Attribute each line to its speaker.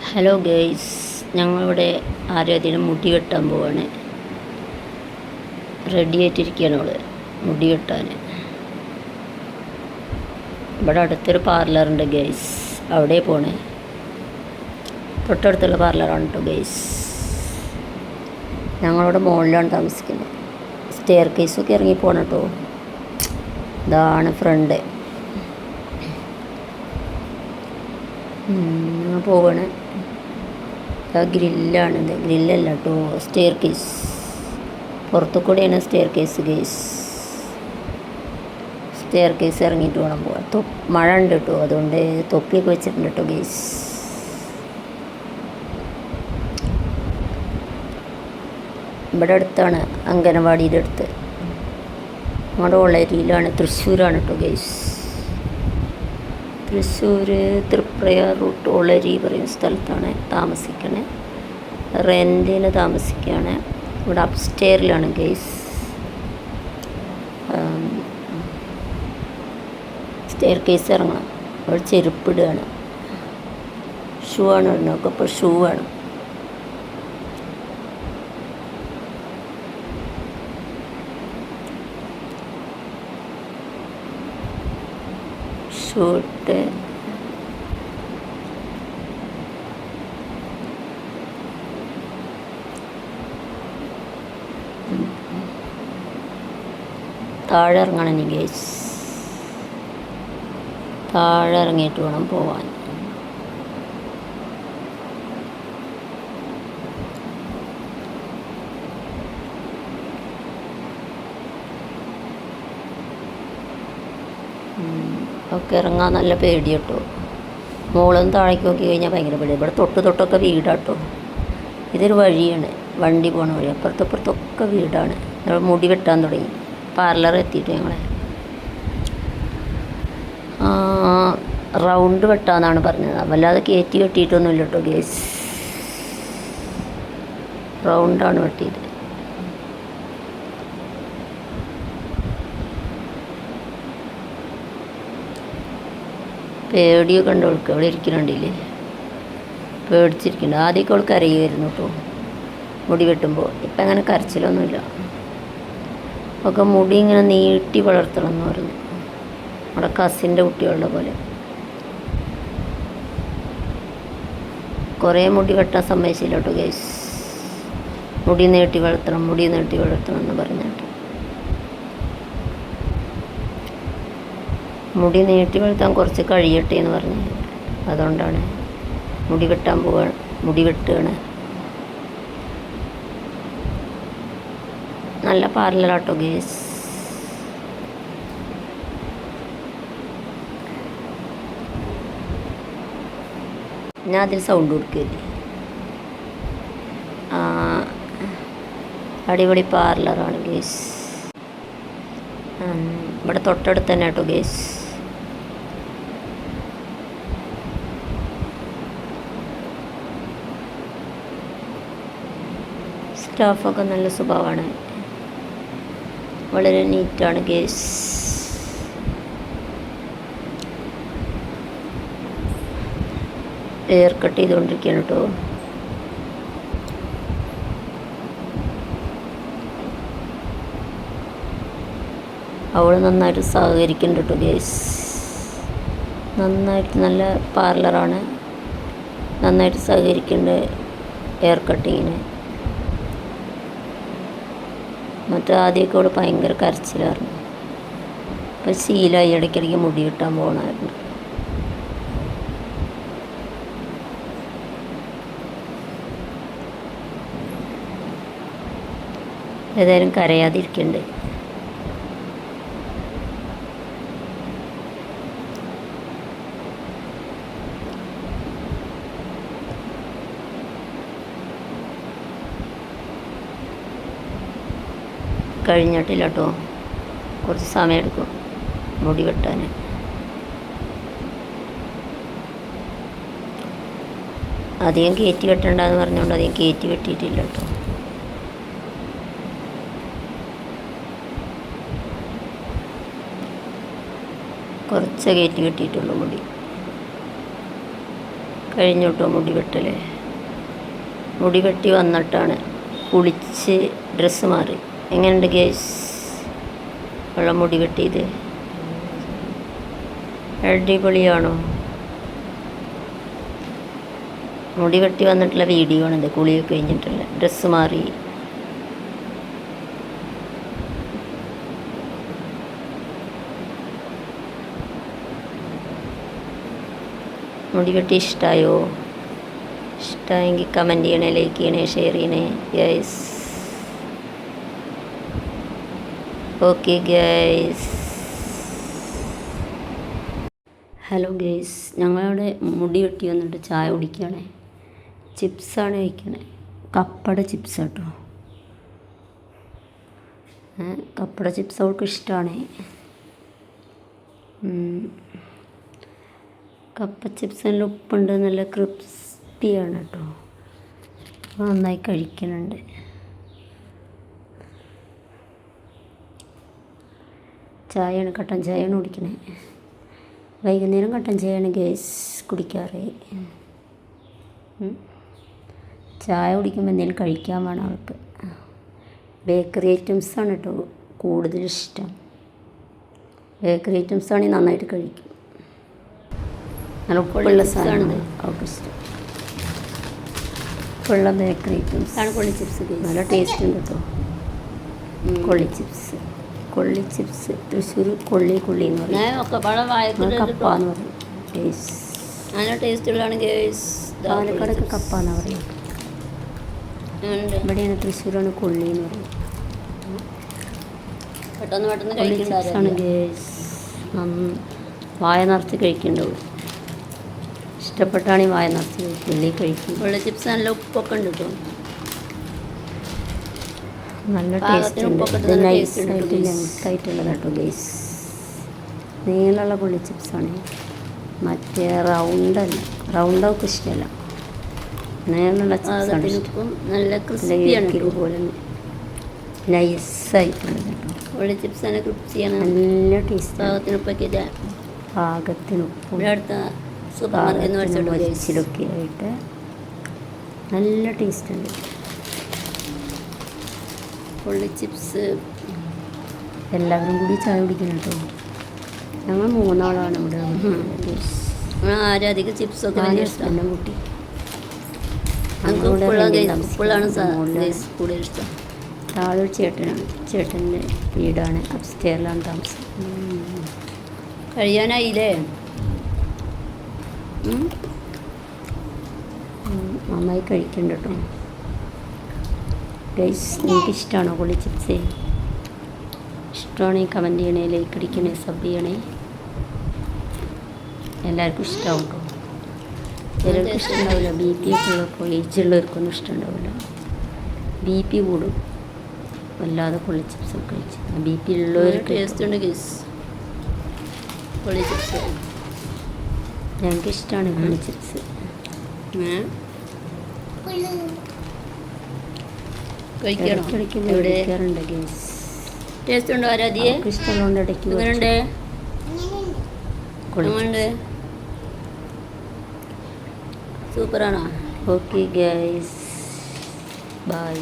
Speaker 1: Hello guys, ഞങ്ങളിവിടെ ആരോഗ്യത്തിന് മുടി വെട്ടാൻ പോവാണ്. റെഡി ആയിട്ടിരിക്കുകയാണ് അവള് മുടി വെട്ടാൻ. ഇവിടെ അടുത്തൊരു പാർലറുണ്ട് ഗെയ്സ്, അവിടെ പോണേ. തൊട്ടടുത്തുള്ള പാർലറാണ് കേട്ടോ ഗെയ്സ്. ഞങ്ങളിവിടെ മുകളിലാണ് താമസിക്കുന്നത്. സ്റ്റെയർ കേസൊക്കെ ഇറങ്ങി പോകണം കേട്ടോ. ഇതാണ് ഫ്രണ്ട്. പോവാണ്. ഗ്രില്ലാണിത്, ഗ്രില്ലല്ല കേട്ടോ, സ്റ്റെയർ കേസ്. പുറത്തു കൂടെയാണ് stair case guys. Stair case ഇറങ്ങിയിട്ട് വേണം പോകാൻ. മഴ ഉണ്ട് കേട്ടോ, അതുകൊണ്ട് തൊപ്പിയൊക്കെ വെച്ചിട്ടുണ്ട് കേട്ടോ ഗേസ്. ഇവിടെ അടുത്താണ്, അംഗനവാടിയുടെ അടുത്ത്. നമ്മുടെ ഒളരിയിലാണ്, തൃശ്ശൂരാണ് കേട്ടോ ഗേസ്. തൃശ്ശൂർ തൃപ്രയാർ റൂട്ട് ഒളരി പറയുന്ന സ്ഥലത്താണ് താമസിക്കണേ. റെൻറ്റിന് താമസിക്കുകയാണ്. ഇവിടെ അപ്സ്റ്റെയറിലാണ് ഗേസ്. സ്റ്റെയർ കേസ് ഇറങ്ങണം. അവിടെ ചെരുപ്പിടുകയാണ്. ഷൂ ആണ് ഇടുന്നതൊക്കെ. ഇപ്പോൾ ഷൂ ആണ്. ഷൂട്ട് താഴെ ഇറങ്ങണം ഇനി ഗേസ്. താഴെ ഇറങ്ങിയിട്ട് വേണം പോവാൻ. ഒക്കെ ഇറങ്ങാൻ നല്ല പേടി കേട്ടോ. മുകളിൽ താഴേക്ക് നോക്കി കഴിഞ്ഞാൽ ഭയങ്കര പേടി. ഇവിടെ തൊട്ടൊക്കെ വീടാട്ടോ. ഇതൊരു വഴിയാണ്, വണ്ടി പോണ വഴി. അപ്പുറത്തൊക്കെ വീടാണ്. നമ്മൾ മുടി വെട്ടാൻ തുടങ്ങി. പാർലർ എത്തിയിട്ട് ഞങ്ങളെ റൗണ്ട് വെട്ടാന്നാണ് പറഞ്ഞത്. വല്ലാതെ കയറ്റി വെട്ടിയിട്ടൊന്നുമില്ല കേട്ടോ ഗേസ്. റൗണ്ടാണ് വെട്ടിയത്. പേടിയൊക്കെ ഉണ്ട് അവൾക്ക്. അവിടെ ഇരിക്കുന്നുണ്ടില്ലേ, പേടിച്ചിരിക്കുന്നുണ്ട്. ആദ്യമൊക്കെ അവൾക്ക് കരയുമായിരുന്നു കേട്ടോ മുടി വെട്ടുമ്പോൾ. ഇപ്പം അങ്ങനെ കരച്ചിലൊന്നുമില്ല. ഒക്കെ മുടി ഇങ്ങനെ നീട്ടി വളർത്തണം എന്ന് പറഞ്ഞു, നമ്മുടെ കസിൻ്റെ കുട്ടികളുടെ പോലെ. കുറേ മുടി വെട്ടാൻ സമ്മതിച്ചില്ല കേട്ടോ ഗൈസ്. മുടി നീട്ടി വളർത്തണം എന്ന് പറഞ്ഞിട്ട്. മുടി നീട്ടി വളർത്താൻ കുറച്ച് കഴിയട്ടെ എന്ന് പറഞ്ഞു. അതുകൊണ്ടാണ് മുടി വെട്ടുകയാണ്. നല്ല പാർലറാട്ടോ ഗേസ്. ഞാൻ അതിൽ സൗണ്ട് കൊടുക്കില്ലേ. അടിപൊളി പാർലറാണ് ഗേസ്. ഇവിടെ തൊട്ടടുത്ത് തന്നെ കേട്ടോ ഗേസ്. സ്റ്റാഫൊക്കെ നല്ല സ്വഭാവമാണ്, വളരെ നീറ്റാണ് ഗേസ്. ഹെയർ കട്ട് ചെയ്തുകൊണ്ടിരിക്കുകയാണ് കേട്ടോ. അവൾ നന്നായിട്ട് സഹകരിക്കുന്നുണ്ട് കേട്ടോ ഗേസ്. നല്ല പാർലറാണ്. നന്നായിട്ട് സഹകരിക്കുന്നുണ്ട് ഹെയർ കട്ടിങ്ങിന്. ആദ്യമൊക്കെ അവൾ ഭയങ്കര കരച്ചിലായിരുന്നു. അപ്പം ശീലമായി. ഇടയ്ക്കിടയ്ക്ക് മുടി വെട്ടാൻ പോകണമായിരുന്നു. ഏതായാലും കരയാതിരിക്കണ്ടേ. കഴിഞ്ഞിട്ടില്ല കേട്ടോ, കുറച്ച് സമയം എടുക്കും മുടി വെട്ടാൻ. അധികം കയറ്റി വെട്ടണ്ടെന്ന് പറഞ്ഞുകൊണ്ട് അധികം കയറ്റി വെട്ടിയിട്ടില്ല കേട്ടോ. കുറച്ച് കയറ്റി വെട്ടിയിട്ടുള്ളൂ മുടി. കഴിഞ്ഞു കേട്ടോ മുടി വെട്ടൽ. മുടി വെട്ടി വന്നിട്ടാണ് കുളിച്ച് ഡ്രസ്സ് മാറി. എങ്ങനെയുണ്ട് ഗേസ് ഉള്ള മുടി വെട്ടിയത്? അടിപൊളിയാണോ? മുടി വെട്ടി വന്നിട്ടുള്ള വീഡിയോ ആണിത്. കുളിയൊക്കെ കഴിഞ്ഞിട്ടുള്ള ഡ്രസ്സ് മാറി. മുടി വെട്ടി ഇഷ്ടമായോ? ഇഷ്ടമായെങ്കിൽ കമൻറ്റ് ചെയ്യണേ, ലൈക്ക് ചെയ്യണേ, ഷെയർ ചെയ്യണേ guys. Okay guys. Hello guys, ഞങ്ങളവിടെ മുടി വെട്ടി വന്നിട്ട് ചായ കുടിക്കുകയാണേ. ചിപ്സാണ് കഴിക്കണേ. കപ്പട ചിപ്സ് കേട്ടോ. കപ്പട ചിപ്സ് അവൾക്ക് ഇഷ്ടമാണ്. കപ്പ ചിപ്സ് നല്ല ഉപ്പുണ്ട്, നല്ല ക്രിസ്പിയാണ് കേട്ടോ. നന്നായി കഴിക്കുന്നുണ്ട്. ചായയാണ്, കട്ടൻ ചായയാണ് കുടിക്കണേ. വൈകുന്നേരം കട്ടൻ ചായയാണ് ഗൈസ് കുടിക്കാറ്. ചായ കുടിക്കുമ്പോൾ എന്തെങ്കിലും കഴിക്കാൻ വേണം അവൾക്ക്. ബേക്കറി ഐറ്റംസാണ് കേട്ടോ കൂടുതലിഷ്ടം. ബേക്കറി ഐറ്റംസാണെങ്കിൽ നന്നായിട്ട് കഴിക്കും. നല്ല ഉപ്പുള്ള സാധനമാണ് അവൾക്ക് ഇഷ്ടം. ഉപ്പുള്ള ബേക്കറി ഐറ്റംസ് ആണ് കൊള്ളി ചിപ്സ്. നല്ല ടേസ്റ്റ് ഉണ്ട് കേട്ടോ കൊള്ളി ചിപ്സ്. കൊള്ളി ചിപ്സ് തൃശ്ശൂർ കൊള്ളി എന്ന് പറയും. കപ്പ എന്ന് പറയും. നല്ല ടേസ്റ്റുള്ളതാണ് ഗേസ്. പാലക്കാടൊക്കെ കപ്പ എന്നാണ് പറയും. ഇവിടെയാണ് തൃശ്ശൂരാണ് കൊള്ളി എന്ന് പറയും. കൊള്ളി ചിപ്സാണ് ഗേസ്. വായ നിറച്ച് കഴിക്കേണ്ടത്. ഇഷ്ടപ്പെട്ടാണെങ്കിൽ വായ നിറച്ച് കഴിക്കും, കഴിക്കും. കൊള്ളി ചിപ്സ് നല്ല ഉപ്പൊക്കെ ഉണ്ട് കേട്ടോ. നല്ല ടേസ്റ്റ് ഉണ്ട്. ഇത് നൈസായിട്ട് ലെങ്തായിട്ടുള്ളത് കേട്ടോ ഗൈസ്. നീളമുള്ള കൊള്ളി ചിപ്സാണ്. മറ്റേ റൗണ്ടല്ല, റൗണ്ടൊക്കെ ഇഷ്ടമല്ല. നീളമുള്ള ചിപ്സാണ് ഇഷ്ടം. നല്ല ക്രിസ്പിയാണ് പോലെ നൈസായിട്ടുള്ളത് കേട്ടോ. കൊള്ളി ചിപ്സ് നല്ല ക്രിസ്പിയാണ്, നല്ല ടേസ്റ്റ്. പാകത്തിനുപ്പൊക്കെ പാകത്തിനുപ്പും വച്ചിലൊക്കെ ആയിട്ട് നല്ല ടേസ്റ്റ് ഉണ്ട് കൊള്ളി ചിപ്സ്. എല്ലാവരും കൂടി ചായ കുടിക്കണം കേട്ടോ. ഞങ്ങൾ 3 ആളാണ് ഇവിടെ. ആരധികം ചിപ്സൊക്കെ ഇഷ്ടം കുട്ടി. താഴെ ചേട്ടനാണ്. ചേട്ടൻ്റെ വീടാണ്. അപ്സ്റ്റെയറിലാണ് താമസം. കഴിയാനായില്ലേ? നന്നായി കഴിക്കണ്ട കേട്ടോ ഗൈസ്. നിങ്ങൾക്ക് ഇഷ്ടമാണോ കൊള്ളി ചിപ്സ്? ഇഷ്ടമാണെങ്കിൽ കമൻറ്റ് ചെയ്യണേ, ലൈക്ക് അടിക്കണേ, സബ് ചെയ്യണേ. എല്ലാവർക്കും ഇഷ്ടമാവും കേട്ടോ. ചിലർക്ക് ഇഷ്ടമുണ്ടാവില്ല. BP ഒക്കെ ഉള്ളപ്പോൾ ഏജുള്ളവർക്കൊന്നും ഇഷ്ടമുണ്ടാവില്ല. BP കൂടും വല്ലാതെ കൊള്ളി ചിപ്സൊക്കെ കഴിച്ച്. BP ഉള്ളവർ ടേസ്റ്റ് ഉണ്ട് ഗൈസ് കൊള്ളി ചിപ്സ്. ഞങ്ങൾക്ക് ഇഷ്ടമാണ് കൊള്ളി ചിപ്സ്. കഴിക്കാറുണ്ട് ഗൈസ്. ടേസ്റ്റ് ഉണ്ടോ? ആരാധിയെ ഇഷ്ടമുള്ളതുകൊണ്ട് ഇടയ്ക്ക് സൂപ്പറാണോ? Okay guys, by.